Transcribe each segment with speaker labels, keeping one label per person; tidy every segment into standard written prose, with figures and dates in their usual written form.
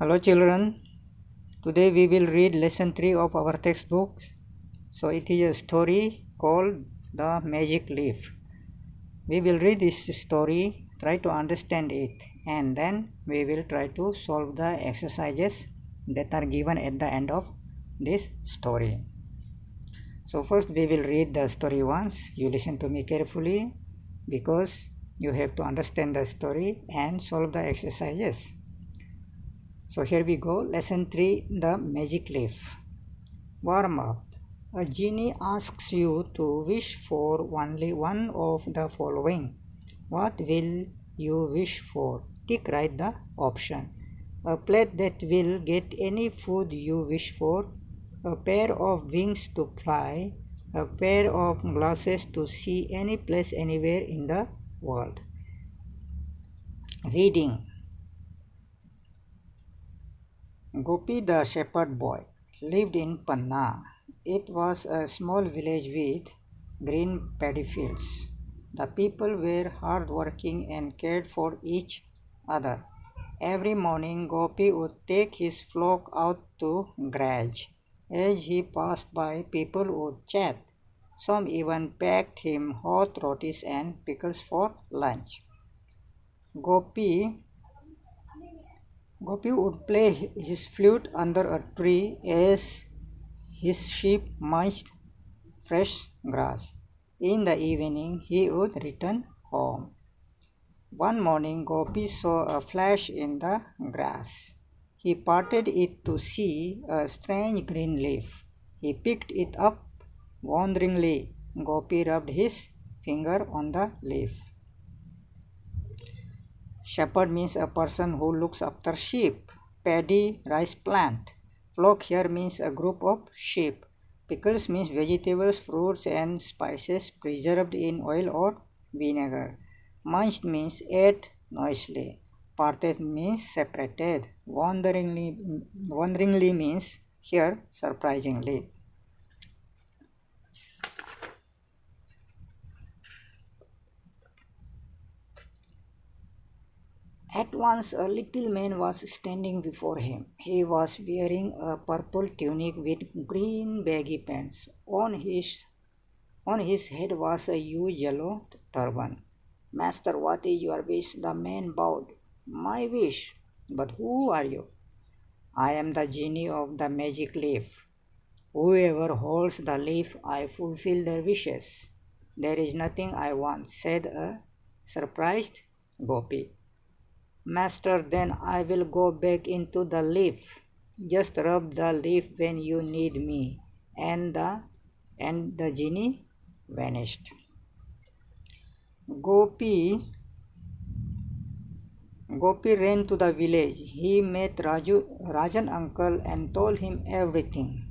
Speaker 1: Hello children, today we will read lesson 3 of our textbook. So it is a story called The Magic Leaf. We will read this story, try to understand it, and then we will try to solve the exercises that are given at the end of this story. So first we will read the story once. You listen to me carefully because you have to understand the story and solve the exercises. So here we go. Lesson 3, The Magic Leaf. Warm up. A genie asks you to wish for only one of the following. What will you wish for? Tick right the option. A plate that will get any food you wish for. A pair of wings to fly. A pair of glasses to see any place anywhere in the world. Reading. Gopi the shepherd boy lived in Panna. It was a small village with green paddy fields. The people were hardworking and cared for each other. Every morning Gopi would take his flock out to graze. As he passed by, people would chat. Some even packed him hot rotis and pickles for lunch. Gopi Gopi would play his flute under a tree as his sheep munched fresh grass. In the evening, he would return home. One morning, Gopi saw a flash in the grass. He parted it to see a strange green leaf. He picked it up wonderingly. Gopi rubbed his finger on the leaf. Shepherd means a person who looks after sheep. Paddy, rice plant. Flock here means a group of sheep. Pickles means vegetables, fruits and spices preserved in oil or vinegar. Munched means ate noisily. Parted means separated. Wonderingly means here surprisingly. At once a little man was standing before him. He was wearing a purple tunic with green baggy pants. On his head was a huge yellow turban. Master, what is your wish? The man bowed. My wish. But who are you? I am the genie of the magic leaf. Whoever holds the leaf, I fulfill their wishes. There is nothing I want, said a surprised Gopi. Master, then I will go back into the leaf. Just rub the leaf when you need me. And the genie vanished. Gopi Gopi ran to the village. He met Rajan uncle and told him everything.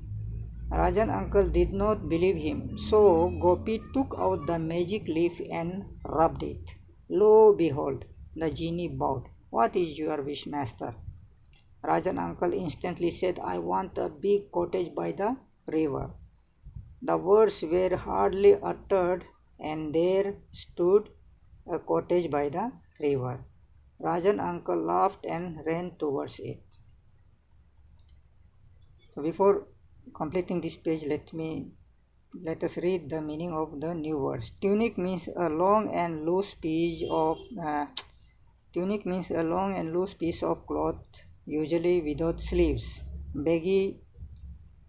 Speaker 1: Rajan uncle did not believe him, so Gopi took out the magic leaf and rubbed it. Lo, behold, the genie bowed. What is your wish, master? Rajan uncle instantly said, I want a big cottage by the river. The words were hardly uttered, and there stood a cottage by the river. Rajan uncle laughed and ran towards it. So before completing this page, let us read the meaning of the new words. Tunic means a long and loose piece of cloth, usually without sleeves. Baggy,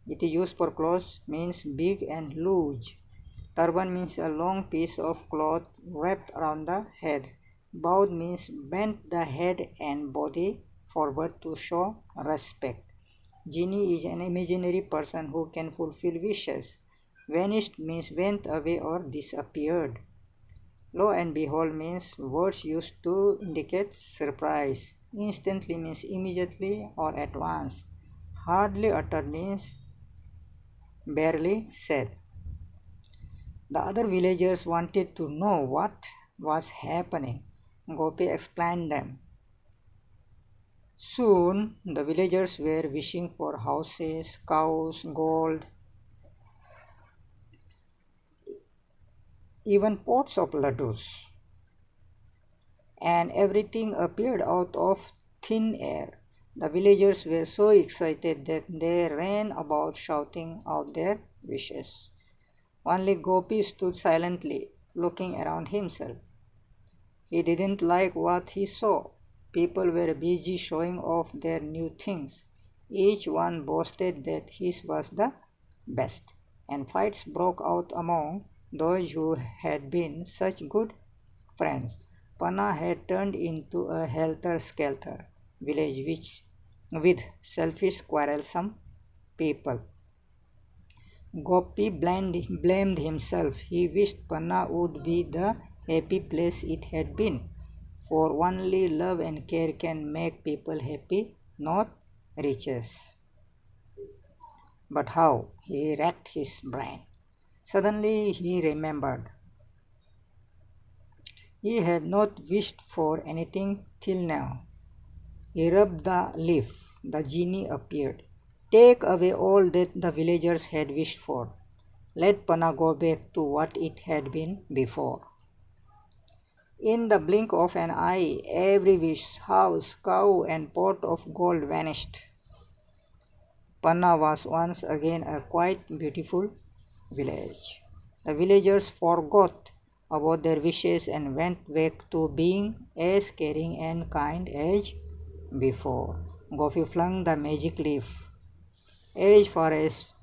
Speaker 1: it is used for clothes, means big and loose. Turban means a long piece of cloth wrapped around the head. Bowed means bent the head and body forward to show respect. Genie is an imaginary person who can fulfill wishes. Vanished means went away or disappeared. Lo and behold means words used to indicate surprise. Instantly means immediately or at once. Hardly uttered means barely said. The other villagers wanted to know what was happening. Gopi explained them. Soon the villagers were wishing for houses, cows, gold, even pots of laddus. And everything appeared out of thin air. The villagers were so excited that they ran about shouting out their wishes. Only Gopi stood silently, looking around himself. He didn't like what he saw. People were busy showing off their new things. Each one boasted that his was the best, and fights broke out among those who had been such good friends. Panna had turned into a helter-skelter village with selfish, quarrelsome people. Gopi blamed himself. He wished Panna would be the happy place it had been. For only love and care can make people happy, not riches. But how? He racked his brain. Suddenly he remembered. He had not wished for anything till now. He rubbed the leaf. The genie appeared. Take away all that the villagers had wished for. Let Panna go back to what it had been before. In the blink of an eye, every wish, house, cow, and pot of gold vanished. Panna was once again a quite beautiful village. The villagers forgot about their wishes and went back to being as caring and kind as before. Gopi flung the magic leaf as far as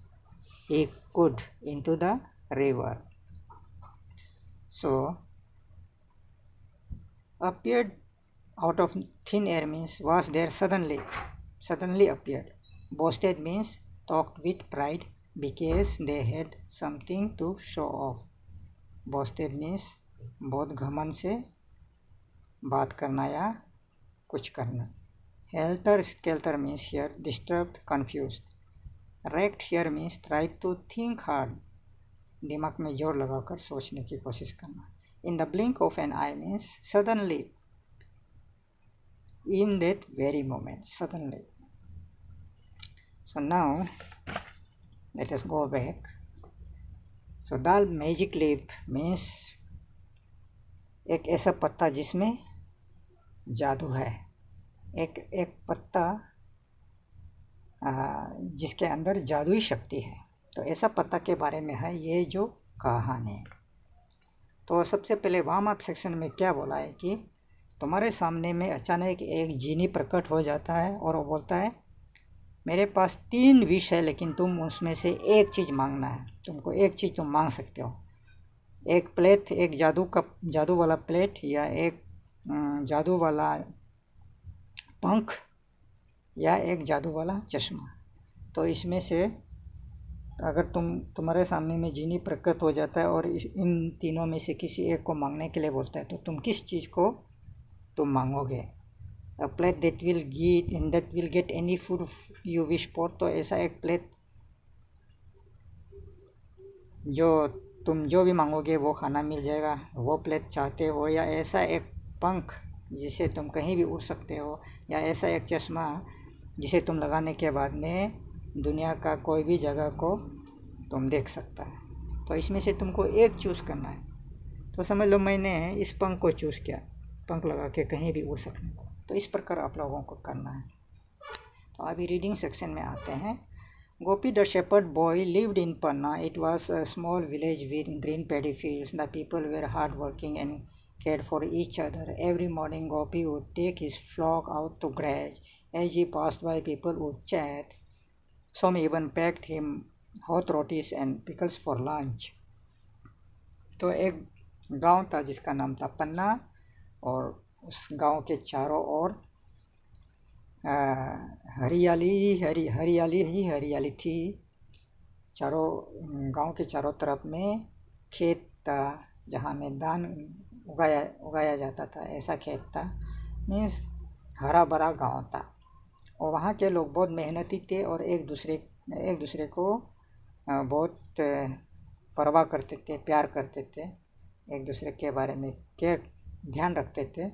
Speaker 1: he could into the river. So, appeared out of thin air means was there suddenly appeared. Boasted means talked with pride because they had something to show off. Boasted means बहुत घमंड से बात करना या कुछ करना. Helter skelter means here disturbed, confused. Racked here means try to think hard, दिमाग में जोर लगाकर सोचने की कोशिश करना. In the blink of an eye means suddenly, in that very moment, suddenly. So now let us go back. So the magic leaf means एक ऐसा पत्ता जिसमें जादू है, एक पत्ता जिसके अंदर जादुई शक्ति है. तो ऐसा पत्ता के बारे में है ये जो कहानी. तो सबसे पहले वार्म अप सेक्शन में क्या बोला है कि तुम्हारे सामने में अचानक एक जीनी प्रकट हो जाता है और वो बोलता है मेरे पास 3 विश है लेकिन तुम उसमें से एक चीज़ मांगना है. तुमको एक चीज़ तुम मांग सकते हो, एक प्लेट, एक जादू वाला प्लेट, या एक जादू वाला पंख, या एक जादू वाला चश्मा. तो इसमें से अगर तुम्हारे सामने में जीनी प्रकट हो जाता है और इन तीनों में से किसी एक को मांगने के लिए बोलता है तो तुम किस चीज़ को तुम मांगोगे? A plate that will get any food you wish for. तो ऐसा एक प्लेट जो तुम जो भी मांगोगे वो खाना मिल जाएगा, वो प्लेट चाहते हो? या ऐसा एक पंख जिसे तुम कहीं भी उड़ सकते हो, या ऐसा एक चश्मा जिसे तुम लगाने के बाद में दुनिया का कोई भी जगह को तुम देख सकता है? तो इसमें से तुमको एक चूज़ करना है. तो समझ लो मैंने इस पंख को चूज़ किया, पंख लगा के कहीं भी उड़ सकने को. तो इस प्रकार आप लोगों को करना है. तो अभी रीडिंग सेक्शन में आते हैं. Gopi the shepherd boy lived in Panna. It was a small village with green paddy fields. The people were hardworking and cared for each other. Every morning Gopi would take his flock out to graze. As he passed by, people would chat. Some even packed him hot rotis and pickles for lunch. तो एक गांव था जिसका नाम था पन्ना, और उस गांव के चारों ओर हरियाली थी. गांव के चारों तरफ में खेत था जहाँ में धान उगाया जाता था. ऐसा खेत था, मीन्स हरा भरा गांव था. और वहाँ के लोग बहुत मेहनती थे और एक दूसरे को बहुत परवाह करते थे, प्यार करते थे, एक दूसरे के बारे में ध्यान रखते थे.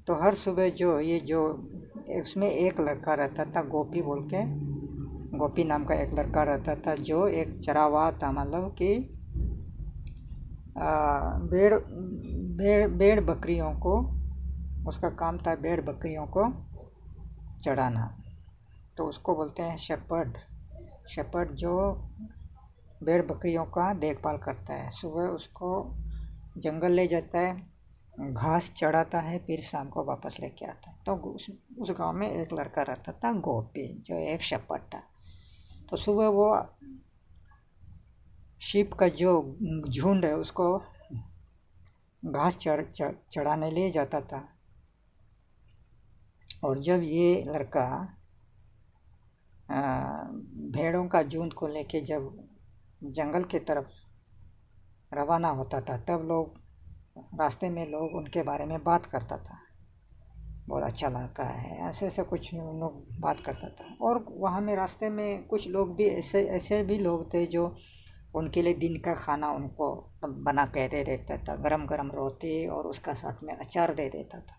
Speaker 1: तो हर सुबह उसमें एक लड़का रहता था, गोपी नाम का एक लड़का रहता था जो एक चरावाह था. मतलब कि भेड़ बकरियों को, उसका काम था भेड़ बकरियों को चढ़ाना, तो उसको बोलते हैं शेपर्ड। शेपर्ड जो भेड़ बकरियों का देखभाल करता है, सुबह उसको जंगल ले जाता है, घास चढ़ाता है, फिर शाम को वापस लेके आता है। तो उस गांव में एक लड़का रहता था गोपी, जो एक शेपर्ड था। तो सुबह वो शीप का जो झुंड है उसको घास चढ़ाने ले जाता था। और जब ये लड़का भेड़ों का झुंड को लेके जब जंगल की तरफ रवाना होता था, तब रास्ते में लोग उनके बारे में बात करता था, बहुत अच्छा लड़का है, ऐसे ऐसे कुछ लोग बात करता था। और वहाँ में रास्ते में कुछ लोग भी ऐसे भी लोग थे जो उनके लिए दिन का खाना उनको बना के दे देता था, गरम गरम रोटी और उसका साथ में अचार दे देता था।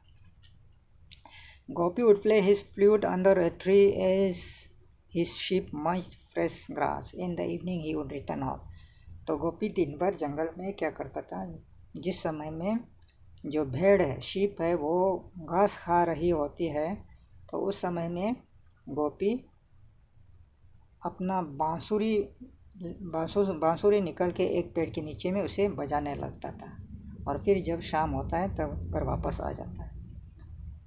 Speaker 1: Gopi would play his flute under a tree as his sheep munched fresh grass. In the evening he would return home. तो गोपी दिन भर जंगल में क्या करता था, जिस समय में जो भेड़ है, शीप है, वो घास खा रही होती है, तो उस समय में गोपी अपना बांसुरी निकल के एक पेड़ के नीचे में उसे बजाने लगता था, और फिर जब शाम होता है तब घर वापस आ जाता है।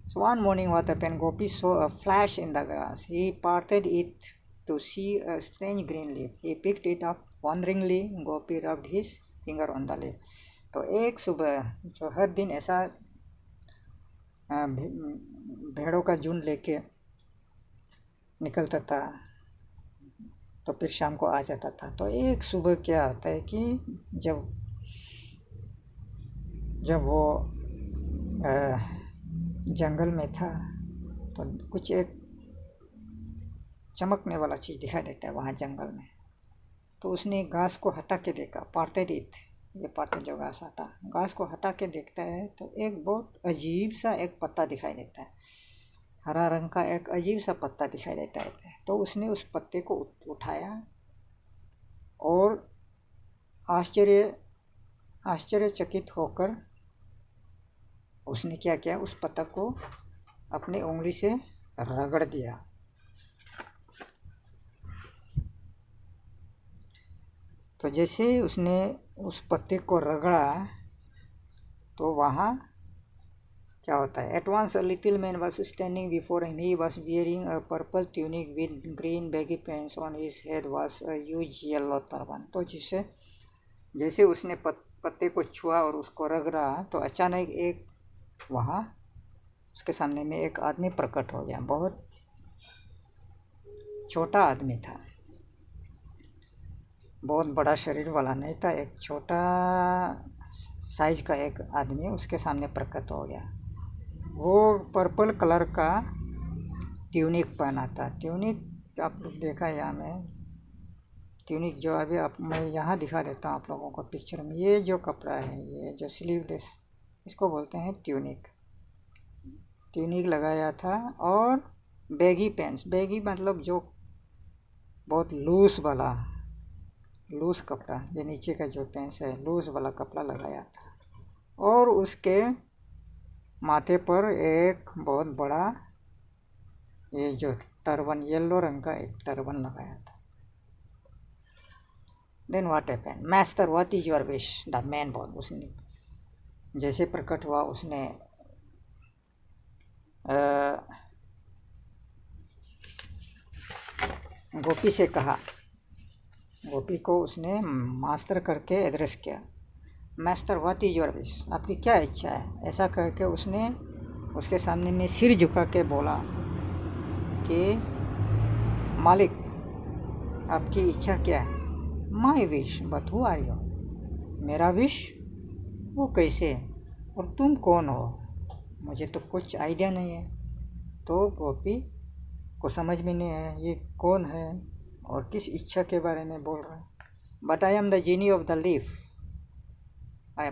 Speaker 1: So one morning what happened, Gopi saw a flash in the grass. He parted it to see a strange green leaf. He picked it up wonderingly. Gopi rubbed his finger on the leaf. तो एक सुबह जो हर दिन ऐसा भेड़ों का झुंड लेके निकलता था, तो फिर शाम को आ जाता था। तो एक सुबह क्या होता है कि जब वो जंगल में था, तो कुछ एक चमकने वाला चीज़ दिखाई देता है वहाँ जंगल में। तो उसने घास को हटा के देखा, पार्टे जो घास आता, घास को हटा के देखता है तो एक बहुत अजीब सा एक पत्ता दिखाई देता है, हरा रंग का एक अजीब सा पत्ता दिखाई देता है। तो उसने उस पत्ते को उठाया और आश्चर्यचकित होकर उसने क्या किया, उस पत्ता को अपनी उंगली से रगड़ दिया। तो जैसे उसने उस पत्ते को रगड़ा तो वहाँ क्या होता है, at once a little man was standing before him. He was wearing a purple tunic with green baggy pants, on his head was a huge yellow turban. तो जैसे उसने पत्ते को छुआ और उसको रगड़ा, तो अचानक एक वहाँ उसके सामने में एक आदमी प्रकट हो गया। बहुत छोटा आदमी था, बहुत बड़ा शरीर वाला नहीं था, एक छोटा साइज का एक आदमी उसके सामने प्रकट हो गया। वो पर्पल कलर का ट्यूनिक पहना था। ट्यूनिक आप लोग देखा है यहाँ में, ट्यूनिक जो अभी मैं यहाँ दिखा देता हूँ आप लोगों को पिक्चर में। ये जो कपड़ा है, ये जो स्लीवलेस, इसको बोलते हैं ट्यूनिक लगाया था। और बैगी पैंट्स, बैगी मतलब जो बहुत लूज कपड़ा, ये नीचे का जो पैंट्स है लूज वाला कपड़ा लगाया था। और उसके माथे पर एक बहुत बड़ा ये जो टर्बन, येलो रंग का एक टर्बन लगाया था। Then what happened, master what is your wish, the man बोल। उसने जैसे प्रकट हुआ, उसने गोपी से कहा, गोपी को उसने मास्टर करके एड्रेस किया, master what is your wish, आपकी क्या इच्छा है। ऐसा करके उसने उसके सामने में सिर झुका के बोला कि मालिक आपकी इच्छा क्या है। My wish but who are you, मेरा विश वो कैसे, और तुम कौन हो, मुझे तो कुछ आइडिया नहीं है। तो गोपी को समझ में नहीं आया ये कौन है और किस इच्छा के बारे में बोल रहा है। But I am the genie of the leaf,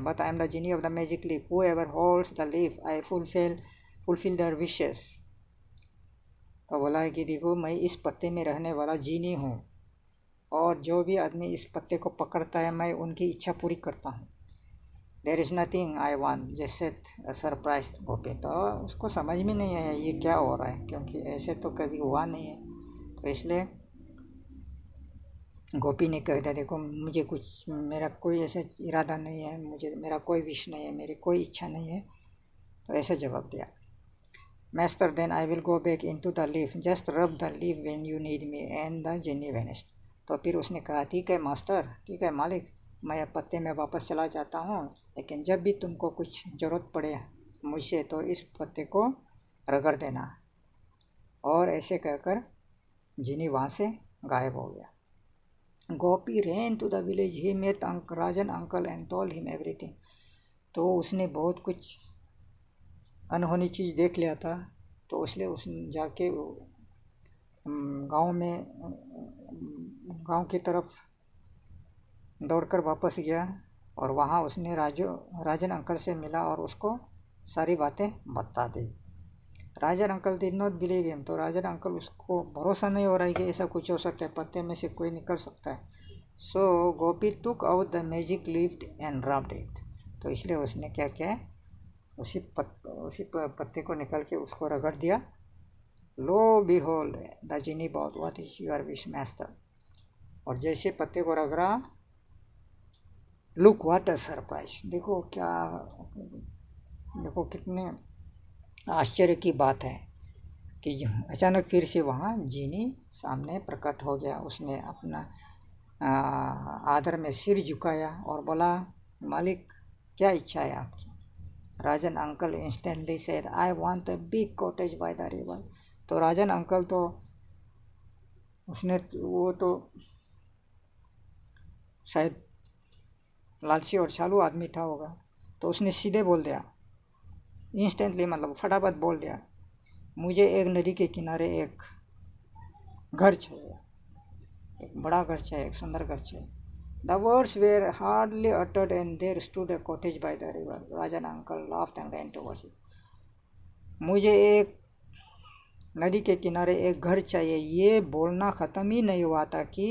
Speaker 1: but I am the genie of the magic leaf. Whoever holds the leaf, I fulfill their wishes. तो बोला है कि देखो, मैं इस पत्ते में रहने वाला जीनी हूँ, और जो भी आदमी इस पत्ते को पकड़ता है मैं उनकी इच्छा पूरी करता हूँ। There is nothing I want, जैसे सरप्राइज गोपी। तो उसको समझ में नहीं आया ये क्या हो रहा है, क्योंकि ऐसे तो कभी हुआ नहीं है। तो इसलिए गोपी ने कह दिया, देखो मुझे कुछ, मेरा कोई ऐसा इरादा नहीं है, मुझे मेरा कोई विश नहीं है, मेरी कोई इच्छा नहीं है। तो ऐसे जवाब दिया। Master, then I will go back into the leaf, just rub the leaf when you need me, and the genie vanished. तो फिर उसने कहा, ठीक है मास्टर, ठीक है मालिक, मैं पत्ते में वापस चला जाता हूँ, लेकिन जब भी तुमको कुछ ज़रूरत पड़े मुझसे तो इस पत्ते को रगड़ देना। और ऐसे कहकर जिनी वहाँ से गायब हो गया। गोपी ran to the village. He met Rajan uncle and told him everything. तो उसने बहुत कुछ अनहोनी चीज़ देख लिया था, तो इसलिए उसने जाके गांव की तरफ दौड़कर वापस गया, और वहाँ उसने राजन अंकल से मिला और उसको सारी बातें बता दी। Rajan uncle did not believe him. तो राजन अंकल, उसको भरोसा नहीं हो रहा है कि ऐसा कुछ हो सकता है, पत्ते में से कोई निकल सकता है। So Gopi took out the magic leaf and rubbed it. तो इसलिए उसने क्या किया, उसी पत्ते को निकाल के उसको रगड़ दिया। Lo behold the genie but, what is your wish master. और जैसे पत्ते को रगड़ा, लुक व्हाट अ सरप्राइज, देखो कितने आश्चर्य की बात है कि अचानक फिर से वहाँ जिनी सामने प्रकट हो गया। उसने अपना आदर में सिर झुकाया और बोला, मालिक क्या इच्छा है आपकी। Rajan uncle instantly said, I want a big cottage by the river. तो राजन अंकल तो वो तो शायद लालची और चालू आदमी था होगा, तो उसने सीधे बोल दिया, इंस्टेंटली मतलब फटाफट बोल दिया, मुझे एक नदी के किनारे एक घर चाहिए, एक बड़ा घर चाहिए, एक सुंदर घर चाहिए। The words were hardly uttered and there stood a cottage by the river. Rajan uncle laughed and ran towards it. मुझे एक नदी के किनारे एक घर चाहिए, ये बोलना ख़त्म ही नहीं हुआ था कि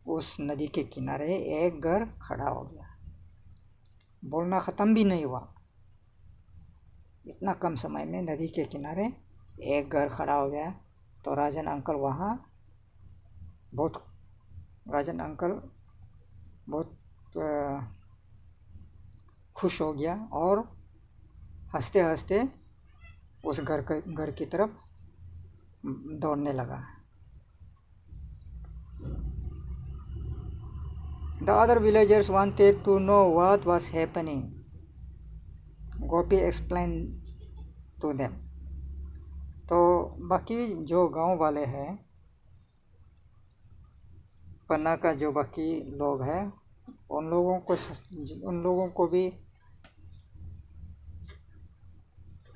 Speaker 1: उस नदी के किनारे एक घर खड़ा हो गया। बोलना ख़त्म भी नहीं हुआ, इतना कम समय में नदी के किनारे एक घर खड़ा हो गया। तो राजन अंकल बहुत खुश हो गया और हंसते हंसते उस घर की तरफ दौड़ने लगा। The other villagers wanted to know what was happening. Gopi explained to them. तो बाकी जो गांव वाले हैं, पन्ना का जो बाकी लोग हैं, उन लोगों को भी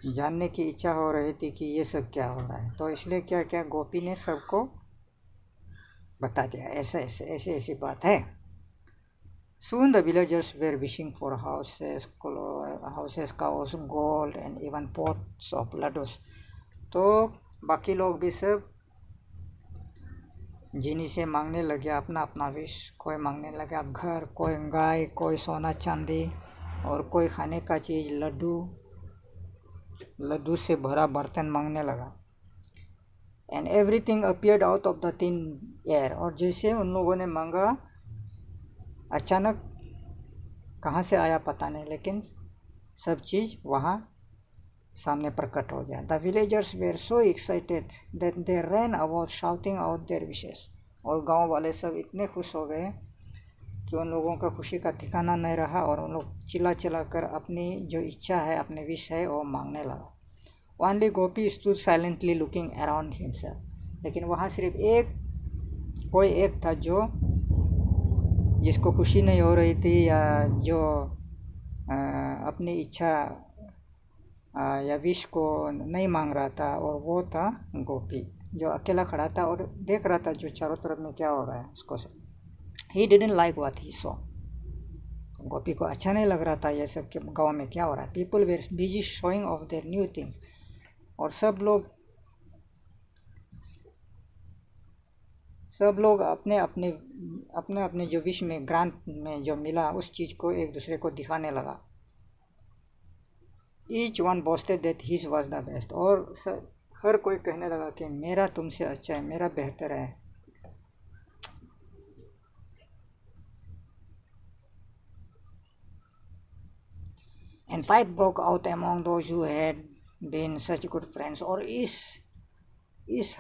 Speaker 1: जानने की इच्छा हो रही थी कि ये सब क्या हो रहा है। तो इसलिए क्या गोपी ने सबको बता दिया, ऐसे बात है। Soon the villagers were wishing for houses, cows, gold and even pots of laddus. तो बाकी लोग भी सब जिनी से मांगने लगे अपना अपना विश। कोई मांगने लगा घर, कोई गाय, कोई सोना चांदी, और कोई खाने का चीज़, लड्डू से भरा बर्तन मांगने लगा। And everything appeared out of the thin air. और जैसे उन लोगों ने मांगा, अचानक कहाँ से आया पता नहीं, लेकिन सब चीज़ वहाँ सामने प्रकट हो गया। The villagers were so excited that they ran about shouting out their wishes. और गांव वाले सब इतने खुश हो गए कि उन लोगों का खुशी का ठिकाना नहीं रहा, और उन लोग चिल्ला कर अपनी जो इच्छा है, अपने विश है, वो मांगने लगा। Only Gopi stood silently looking around himself. लेकिन वहाँ सिर्फ कोई एक था जिसको खुशी नहीं हो रही थी, या जो अपनी इच्छा या विश को नहीं मांग रहा था, और वो था गोपी, जो अकेला खड़ा था और देख रहा था जो चारों तरफ में क्या हो रहा है उसको से। He didn't like what he saw. गोपी को अच्छा नहीं लग रहा था ये सब के गाँव में क्या हो रहा है। People were busy showing off their new things. और सब लोग सब लोग अपने अपने जो विश में ग्रांट में जो मिला उस चीज़ को एक दूसरे को दिखाने लगा। Each one boasted that his was the best, और हर कोई कहने लगा कि मेरा तुमसे अच्छा है, मेरा बेहतर है। And fight broke out among those who had been such good friends, और इस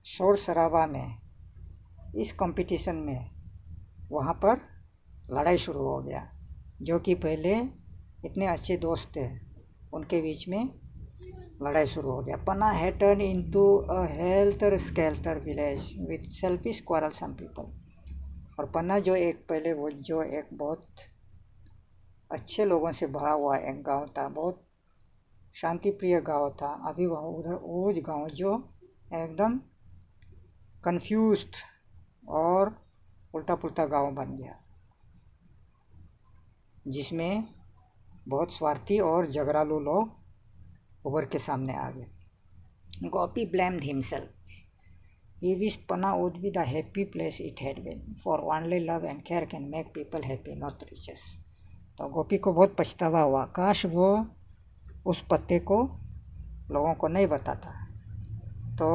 Speaker 1: शोर शराबा में, इस कंपटीशन में वहाँ पर लड़ाई शुरू हो गया। जो कि पहले इतने अच्छे दोस्त थे उनके बीच में लड़ाई शुरू हो गया। Panna had turn into a helter skelter village with selfish quarrelsome people. और पन्ना जो एक पहले वो जो एक बहुत अच्छे लोगों से भरा हुआ एक गांव था, बहुत शांति प्रिय गांव था, अभी वह उधर वो गांव जो एकदम कंफ्यूज्ड और उल्टा पुल्टा गांव बन गया, जिसमें बहुत स्वार्थी और झगड़ालू लोग उभर के सामने आ गए। Gopi blamed himself. He wished Panna would be the happy place it had been, for only love and care can make people happy, not riches. तो गोपी को बहुत पछतावा हुआ, काश वो उस पत्ते को लोगों को नहीं बताता। तो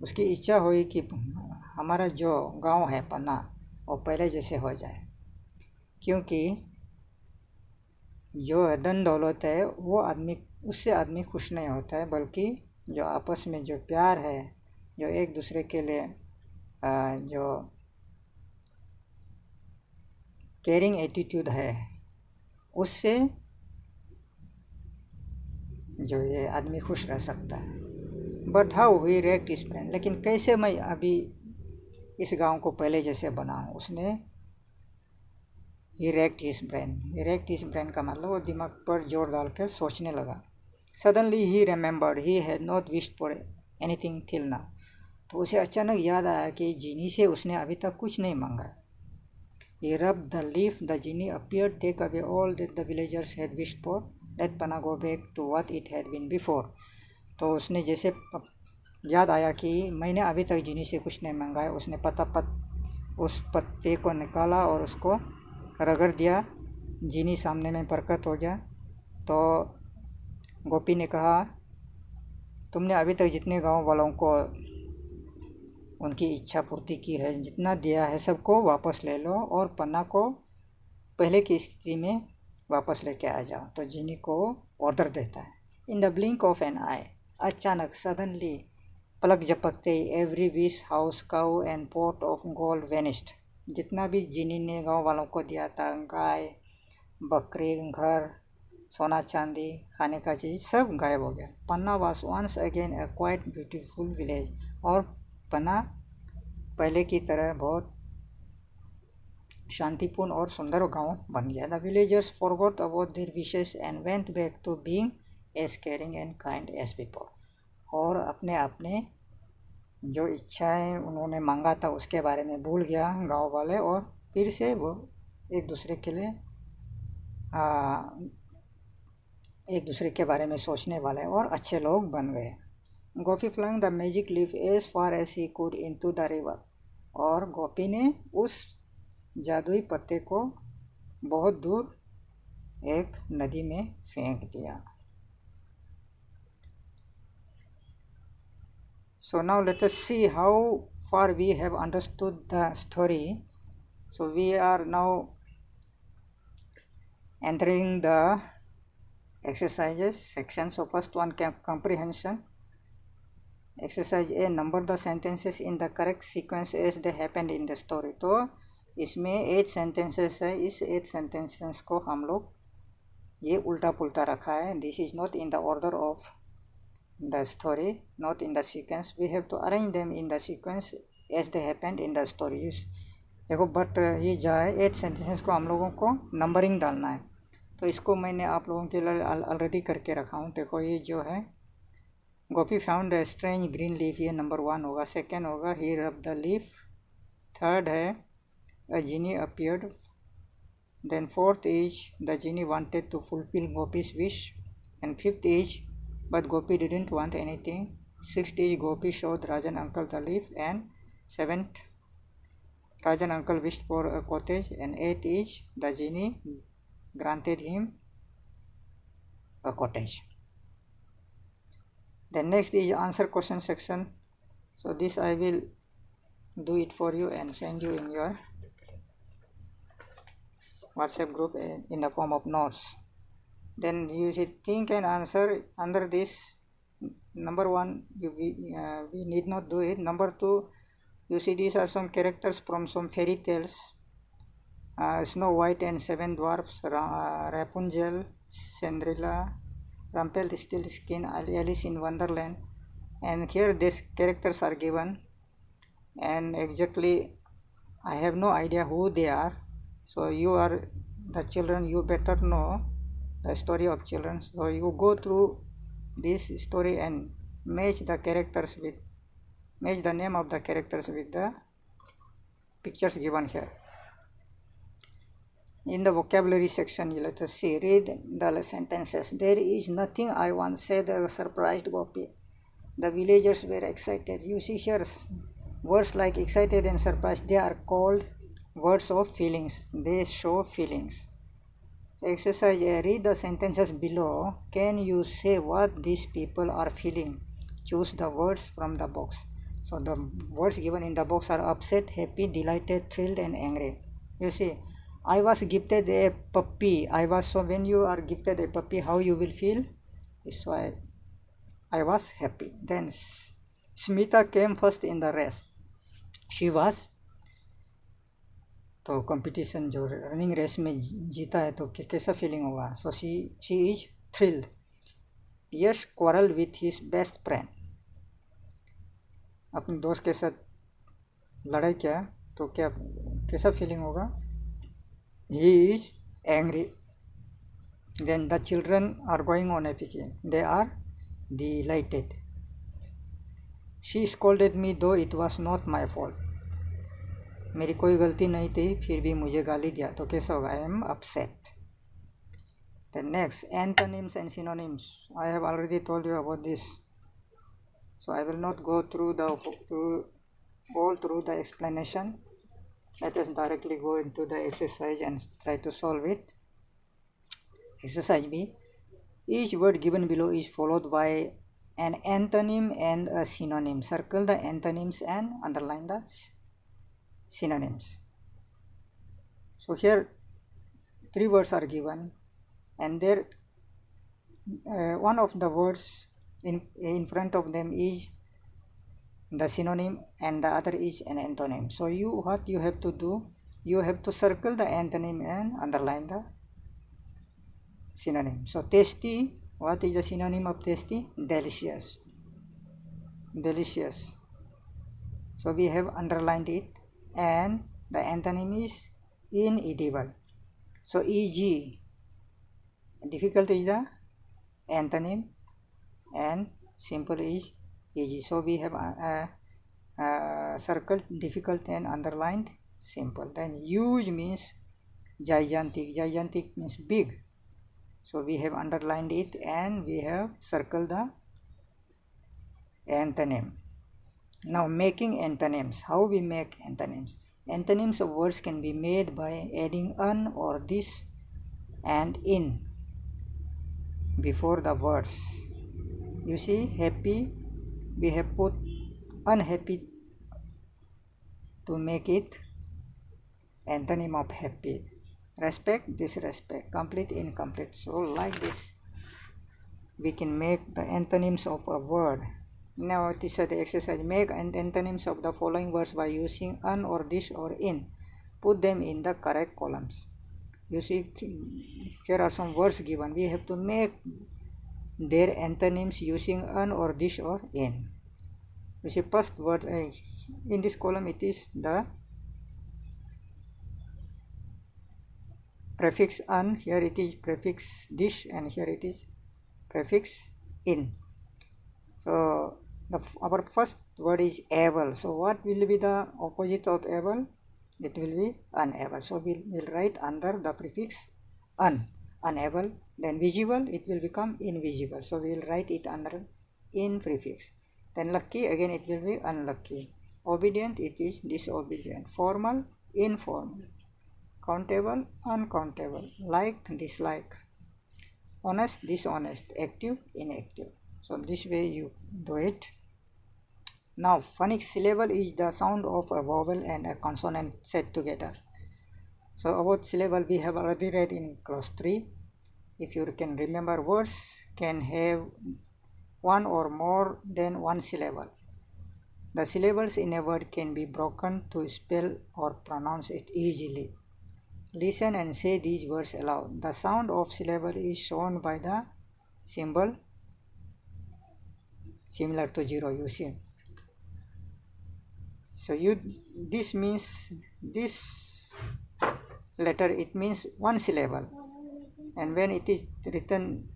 Speaker 1: उसकी इच्छा हुई कि हमारा जो गांव है पन्ना वो पहले जैसे हो जाए, क्योंकि जो धन दौलत है वो आदमी, उससे आदमी खुश नहीं होता है, बल्कि जो आपस में जो प्यार है, जो एक दूसरे के लिए जो केयरिंग एटीट्यूड है, उससे जो ये आदमी खुश रह सकता है। But how he racked his brain, लेकिन कैसे मैं अभी इस गांव को पहले जैसे बनाऊं। उसने ही रेक्ट हिज ब्रेन का मतलब वो दिमाग पर जोर डालकर सोचने लगा। Suddenly he remembered he had not wished for anything till now. तो उसे अचानक याद आया कि जीनी से उसने अभी तक कुछ नहीं मांगा। He rubbed the leaf, the genie appeared, take away all that the villagers had wished for, let Panna go back to what it had been before. तो उसने जैसे याद आया कि मैंने अभी तक जीनी से कुछ नहीं मांगा है, उसने उस पत्ते को निकाला और उसको रगड़ दिया। जीनी सामने में प्रकट हो गया। तो गोपी ने कहा, तुमने अभी तक जितने गांव वालों को उनकी इच्छा पूर्ति की है, जितना दिया है, सबको वापस ले लो और पन्ना को पहले की स्थिति में वापस लेके आ जाओ। तो जीनी को ऑर्डर देता है। In the blink of an eye, अचानक सडनली, पलक झपकते ही, every wish, house, cow and pot of gold vanished. जितना भी जीनी ने गांव वालों को दिया था, गाय, बकरी, घर, सोना चांदी, खाने का चीज़, सब गायब हो गया। Panna was once again a quite beautiful village, और पन्ना पहले की तरह बहुत शांतिपूर्ण और सुंदर गांव बन गया। The villagers forgot about their wishes and went back to being as caring and kind as before. और अपने अपने जो इच्छाएं उन्होंने मांगा था उसके बारे में भूल गया गांव वाले, और फिर से वो एक दूसरे के लिए एक दूसरे के बारे में सोचने वाले और अच्छे लोग बन गए। Gopi flung the magic leaf as far as he could into the river, और गोपी ने उस जादुई पत्ते को बहुत दूर एक नदी में फेंक दिया। So now let us see how far we have understood the story. So we are now entering the exercises section. So first one, comprehension. Exercise A, number the sentences in the correct sequence as they happened in the story. तो इसमें 8 sentences है, इस 8 sentences को हम लोग ये उल्टा पुल्टा रखा है। This is not in the order of the story, not in the sequence. We have to arrange them in the sequence as they happened in the story. देखो, बट ये जो है 8 sentences को हम लोगों को नंबरिंग डालना है, तो इसको मैंने आप लोगों के लिए ऑलरेडी करके रखा हूँ। देखो, ये जो है Gopi found a strange green leaf, ये नंबर 1 होगा। सेकेंड होगा ही रब द लीफ। थर्ड है a genie appeared. Then fourth is the genie wanted to fulfil Gopi's wish. And fifth is but Gopi didn't want anything. Sixth is Gopi showed Rajan uncle the leaf, and seventh, Rajan uncle wished for a cottage, and eighth is the genie granted him a cottage. Then next is answer question section. So this I will do it for you and send you in your WhatsApp group in the form of notes. Then you should think and answer under this. Number one, we need not do it. Number two, you see these are some characters from some fairy tales. Snow White and Seven Dwarfs, Rapunzel, Cinderella, Rumpelstiltskin, Alice in Wonderland, and here these characters are given, and exactly I have no idea who they are. So you are the children, you better know the story of children. So you go through this story and match the name of the characters with the pictures given here. In the vocabulary section, let us see, read the sentences. There is nothing I once said, surprised Gopi. The villagers were excited. You see here words like excited and surprised, they are called words of feelings. They show feelings. Exercise A. Read the sentences below. Can you say what these people are feeling? Choose the words from the box. So the words given in the box are upset, happy, delighted, thrilled, and angry. You see, I was gifted a puppy. So when you are gifted a puppy, how you will feel? So I was happy. Then Smita came first in the race. She was, तो competition जो running race में जीता है तो कैसा feeling होगा? So she is thrilled. Yash quarrel with his best friend. अपने दोस्त के साथ लड़ाई किया तो कैसा फीलिंग होगा? He is angry. Then the children are going on a picnic. They are delighted. She scolded me though it was not my fault. मेरी कोई गलती नहीं थी फिर भी मुझे गाली दिया तो कैसा होगा? I am upset. Then next, antonyms and synonyms. I have already told you about this, so I will not go through the explanation. Let us directly go into the exercise and try to solve it. Exercise B. Each word given below is followed by an antonym and a synonym. Circle the antonyms and underline the synonyms. So here 3 words are given, and there one of the words in front of them is the synonym and the other is an antonym. So what you have to do, you have to circle the antonym and underline the synonym. So tasty, what is the synonym of tasty? Delicious. Delicious. So we have underlined it, and the antonym is inedible. So EG, difficult is the antonym and simple is EG. So we have circled difficult and underlined simple. Then huge means gigantic. Gigantic means big. So we have underlined it and we have circled the antonym. Now making antonyms. How we make antonyms? Antonyms of words can be made by adding an or this and in before the words. You see, happy, we have put unhappy to make it antonym of happy. Respect, disrespect. Complete, incomplete. So like this we can make the antonyms of a word. Now this is the exercise. Make antonyms of the following words by using an or this or in. Put them in the correct columns. You see, here are some words given. We have to make their antonyms using an or this or in. You see, first word in this column, it is the prefix an, here it is prefix this, and here it is prefix in. So our first word is able. So what will be the opposite of able? It will be unable. So we'll write under the prefix unable. Then visible, it will become invisible. So we will write it under in prefix. Then lucky, again it will be unlucky. Obedient, it is disobedient. Formal, informal. Countable, uncountable. Like, dislike. Honest, dishonest. Active, inactive. So this way you do it. Now phonic syllable is the sound of a vowel and a consonant said together. So about syllable we have already read in class 3. If you can remember, words can have one or more than one syllable. The syllables in a word can be broken to spell or pronounce it easily. Listen and say these words aloud. The sound of syllable is shown by the symbol similar to 0, you see. So this means this letter, it means one syllable, and when it is written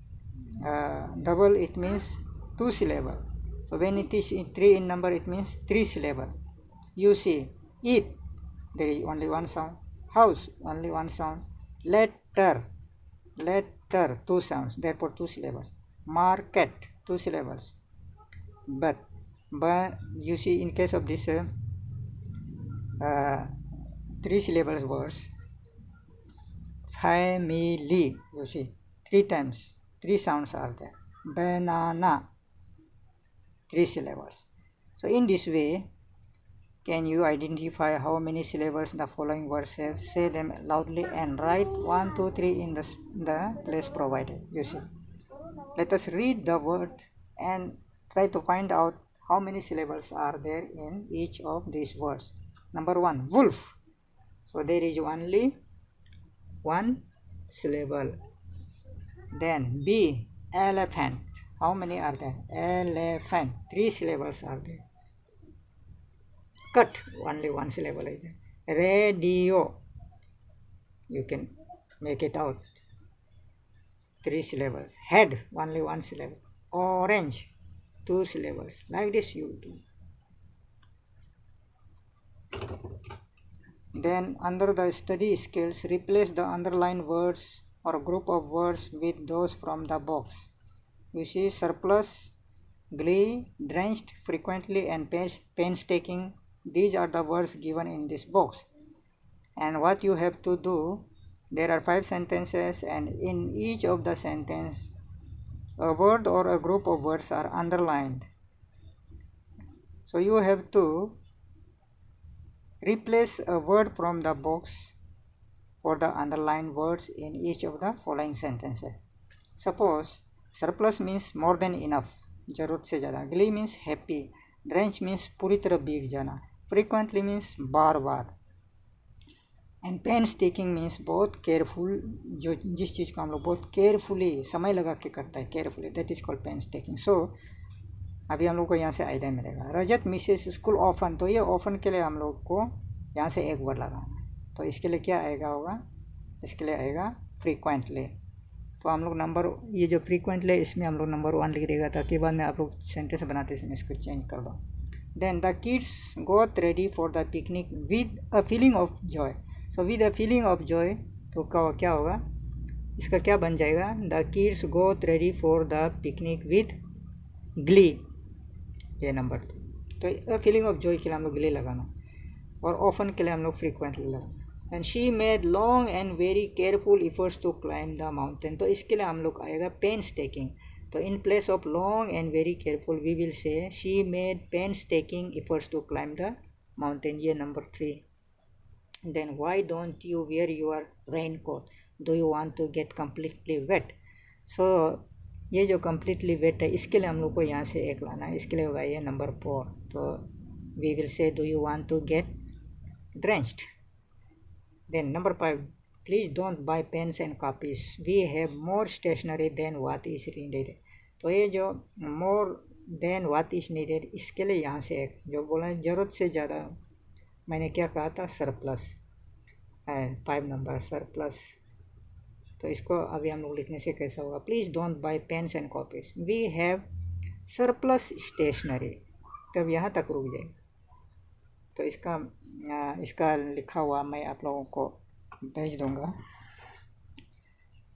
Speaker 1: double, it means 2 syllable. So when it is 3 in number, it means 3 syllable. You see, eat, there is only one sound. House, only one sound. Letter, 2 sounds, therefore 2 syllables. Market, 2 syllables. But you see, in case of this 3 syllables words, family, you see, 3 times, 3 sounds are there. Banana, 3 syllables. So in this way, can you identify how many syllables the following words have? Say them loudly and write 1, 2, 3 in the place provided. You see. Let us read the word and try to find out how many syllables are there in each of these words. Number 1, wolf. So there is only 1 syllable. Then B, elephant. How many are there? Elephant. 3 syllables are there. Cut, only 1 syllable is there. Radio, you can make it out. 3 syllables. Head, only 1 syllable. Orange, 2 syllables. Like this you do. Then under the study skills, replace the underlined words or group of words with those from the box. You see, surplus, glee, drenched, frequently, and painstaking. These are the words given in this box. And what you have to do, there are 5 sentences, and in each of the sentence, a word or a group of words are underlined. So you have to replace a word from the box for the underlined words in each of the following sentences. Suppose surplus means more than enough, जरूरत से ज़्यादा. Glee means happy. Drench means पूरी तरह भीग जाना. Frequently means बार बार. And painstaking means बहुत केयरफुल, जो जिस चीज़ को हम लोग बहुत केयरफुली समय लगा के करता है, केयरफुली, दैट इज कॉल्ड पेनस्टेकिंग. सो अभी हम लोग को यहाँ से आइडिया मिलेगा. रजत मिसेस स्कूल ऑफन, तो ये ऑफन के लिए हम लोग को यहाँ से एक वर्ड लगाना है. तो इसके लिए क्या आएगा होगा, इसके लिए आएगा फ्रीक्वेंटली. तो हम लोग नंबर, ये जो फ्रीक्वेंटली इसमें हम लोग नंबर 1 लिख देगा, ताकि बाद में आप लोग सेंटेंस बनाते समय इसको चेंज कर दो. Then the kids got ready for the picnic with a feeling of joy. तो with a feeling of joy, तो क्या होगा, इसका क्या बन जाएगा, the kids got ready for the picnic with glee, ये नंबर. तो अ फीलिंग ऑफ जॉय के लिए हम लोग ग्ली लगाना, और ऑफन के लिए हम लोग फ्रीक्वेंटली लगाना. And she made long and very careful efforts to climb the mountain. तो इसके लिए हम लोग आएगा पेनस्टेकिंग. तो in place of long and very careful we will say she made painstaking efforts to climb the mountain, ये number 3. Then why don't you wear your raincoat? Do you want to get completely wet? So ये जो completely wet है, इसके लिए हम लोग को यहाँ से एक लाना है. इसके लिए होगा ये नंबर 4. तो we will say do you want to get drenched? Then number 5, please don't buy pens and copies. We have more stationery than what is needed. तो ये जो more than what is needed, इसके लिए यहाँ से एक जो बोला ज़रूरत से ज़्यादा, मैंने क्या कहा था, सरप्लस है, 5 नंबर सरप्लस. तो इसको अभी हम लोग लिखने से कैसा होगा, please don't buy pens and copies, we have surplus stationery. तब यहाँ तक रुक जाए. तो इसका लिखा हुआ मैं आप लोगों को भेज दूँगा.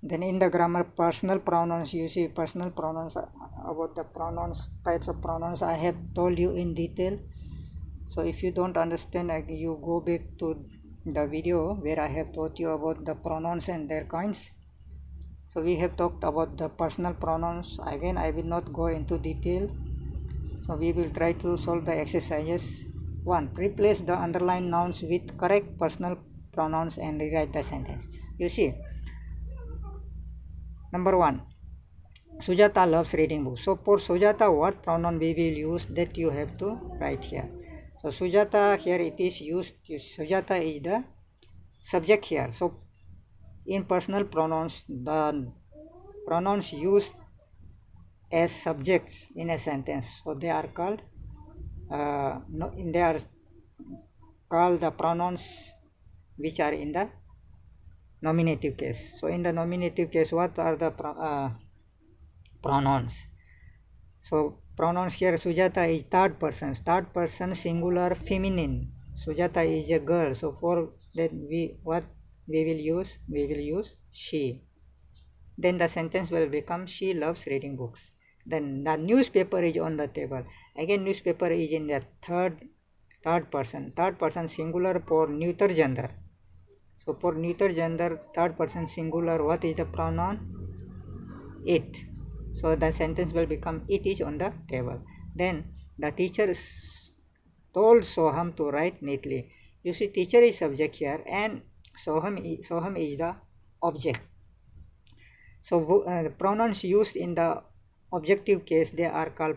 Speaker 1: Then in the grammar, personal pronouns, you see personal pronouns, about the pronouns, types of pronouns I have told you in detail. So if you don't understand, you go back to the video where I have taught you about the pronouns and their kinds. So we have talked about the personal pronouns. Again, I will not go into detail. So we will try to solve the exercises. 1. Replace the underlined nouns with correct personal pronouns and rewrite the sentence. You see, number 1, Sujata loves reading books. So for Sujata, what pronoun we will use, that you have to write here. So Sujata, here it is used. Sujata is the subject here. So in personal pronouns, the pronouns used as subjects in a sentence, so they are called the pronouns which are in the nominative case. So in the nominative case, what are the pronouns? So pronouns here, Sujata is third person singular feminine. Sujata is a girl. So for that, we will use she. Then the sentence will become, she loves reading books. Then the newspaper is on the table. Again, newspaper is in the third person singular for neuter gender. So for neuter gender, third person singular, what is the pronoun? It. So the sentence will become, it is on the table. Then the teacher told Soham to write neatly. You see, teacher is subject here and Soham is the object. So the pronouns used in the objective case, they are called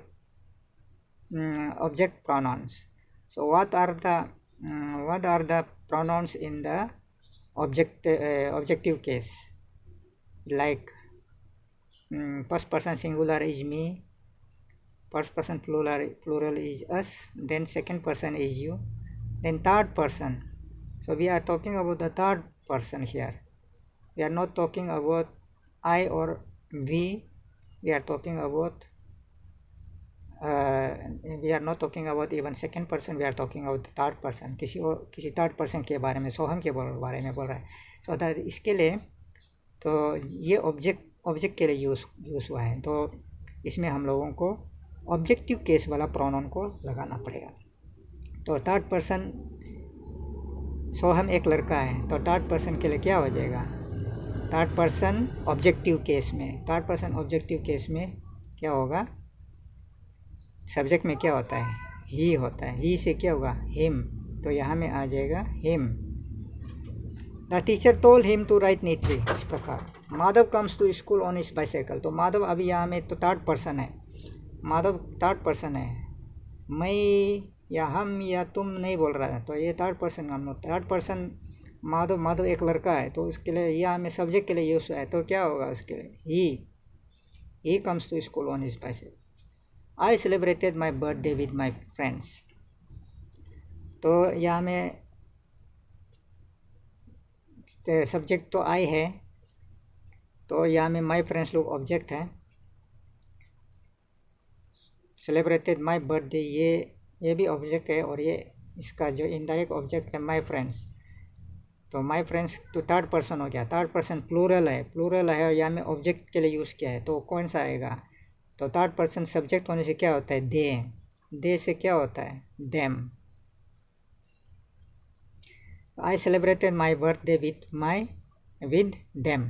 Speaker 1: object pronouns. So what are the pronouns in the objective case? Like first person singular is me, first person plural is us, then second person is you, then third person. So we are talking about the third person here. We are not talking about I or we. We are talking about we are not talking about even second person. We are talking about the third person. किसी third person के बारे में, सोहम के बारे में बोल रहा है. So that इसके लिए तो ये ऑब्जेक्ट के लिए यूज़ हुआ है. तो इसमें हम लोगों को ऑब्जेक्टिव केस वाला प्रोनाउन को लगाना पड़ेगा. तो थर्ड पर्सन, सोहम एक लड़का है, तो थर्ड पर्सन के लिए क्या हो जाएगा? थर्ड पर्सन ऑब्जेक्टिव केस में क्या होगा? सब्जेक्ट में क्या होता है? ही होता है. ही से क्या होगा? हिम. तो यहाँ में आ जाएगा him. The teacher told him to write neatly. इस प्रकार Madhav comes to school on his bicycle. तो माधव अभी यहाँ में तो थर्ड पर्सन है. माधव थर्ड पर्सन है. मैं या हम या तुम नहीं बोल रहा है, तो ये थर्ड पर्सन हम लोग. थर्ड पर्सन माधव एक लड़का है, तो उसके लिए यहाँ में सब्जेक्ट के लिए यूज़ है. तो क्या होगा उसके लिए? He comes to school on his bicycle. I celebrated my birthday with my friends. तो यहाँ में सब्जेक्ट तो I है, तो यहाँ में my friends लोग ऑब्जेक्ट है. सेलिब्रेटेड माई बर्थडे, ये भी ऑब्जेक्ट है, और ये इसका जो इनडायरेक्ट ऑब्जेक्ट है माई फ्रेंड्स. तो माई फ्रेंड्स तो थर्ड पर्सन हो गया. थर्ड पर्सन प्लूरल है और यहाँ में ऑब्जेक्ट के लिए यूज़ किया है. तो कौन सा आएगा? तो थर्ड पर्सन सब्जेक्ट होने से क्या होता है? दे से क्या होता है? Them. I celebrated my birthday with them,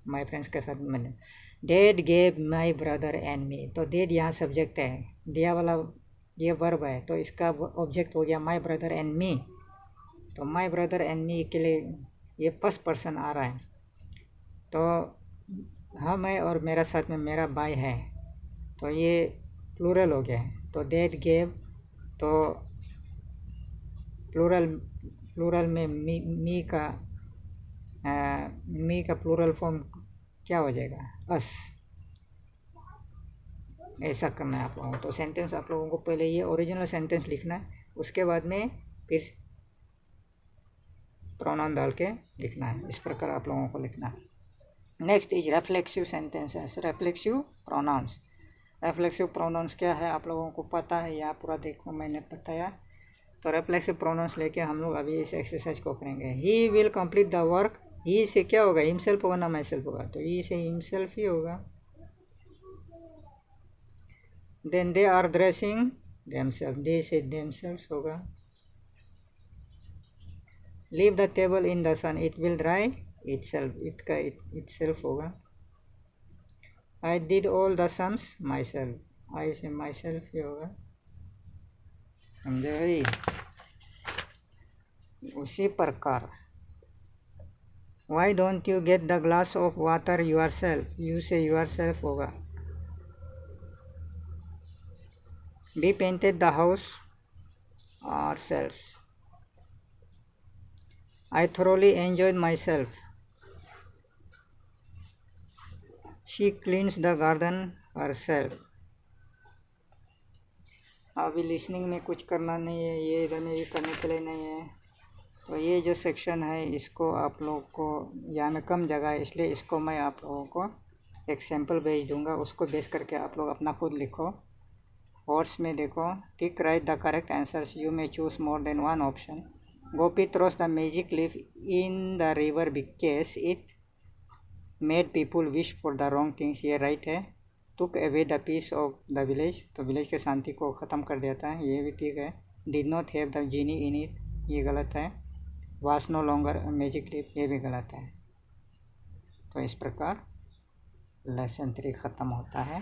Speaker 1: my friends के साथ. मैंने dad gave my brother and me. तो डैड यहाँ सब्जेक्ट है, दिया वाला ये वर्ब है, तो इसका ऑब्जेक्ट हो गया माई ब्रदर एंड मी. तो माई ब्रदर एंड मी के लिए ये फर्स्ट पर्सन आ रहा है. तो हाँ, मैं और मेरा साथ में मेरा भाई है, तो ये प्लूरल हो गया है. तो डैड गेव, तो प्लूरल में मी का प्लूरल फॉर्म क्या हो जाएगा? अस. ऐसा करना है आप लोगों को. तो सेंटेंस आप लोगों को पहले ये ओरिजिनल सेंटेंस लिखना है, उसके बाद में फिर प्रोनाउन डाल के लिखना है. इस प्रकार आप लोगों को लिखना है. Next is reflexive sentences. Reflexive pronouns. Reflexive pronouns क्या है आप लोगों को पता है, या पूरा देखो मैंने बताया. तो रेफ्लेक्सिव प्रोनाउंस लेके हम लोग अभी इस एक्सरसाइज को करेंगे. He will complete the work he say क्या होगा, हिमसेल्फ होगा ना माई सेल्फ होगा, तो ही से हिमसेल्फ ही होगा। Then they are dressing themselves, they say themselves होगा। Leave the table in the sun, it will dry itself, it का इटसेल्फ होगा। I did all the sums myself, I say myself ही होगा। समझे भाई? उसी प्रकार why don't you get the glass of water yourself, you say yourself होगा। We painted the house ourself, I thoroughly enjoyed my self, she cleans the garden her self. अभी listening में कुछ करना नहीं है, ये इधर में भी करने के लिए नहीं है। तो ये जो सेक्शन है इसको आप लोग को, यहाँ में कम जगह है इसलिए इसको मैं आप लोगों को एक सैम्पल भेज दूंगा, उसको बेस करके आप लोग अपना खुद लिखो। वर्ड्स में देखो, tick right the correct answers, you may choose more than one option. Gopi throws the magic leaf in the river because it made people wish for the wrong things, ये राइट है। Took away the peace of the village, तो village के शांति को ख़त्म कर देता है, ये भी ठीक है। Did not have the genie in it, ये गलत है। Was no longer magic leaf, ये भी गलत है। तो इस प्रकार लेसन 3 ख़त्म होता है।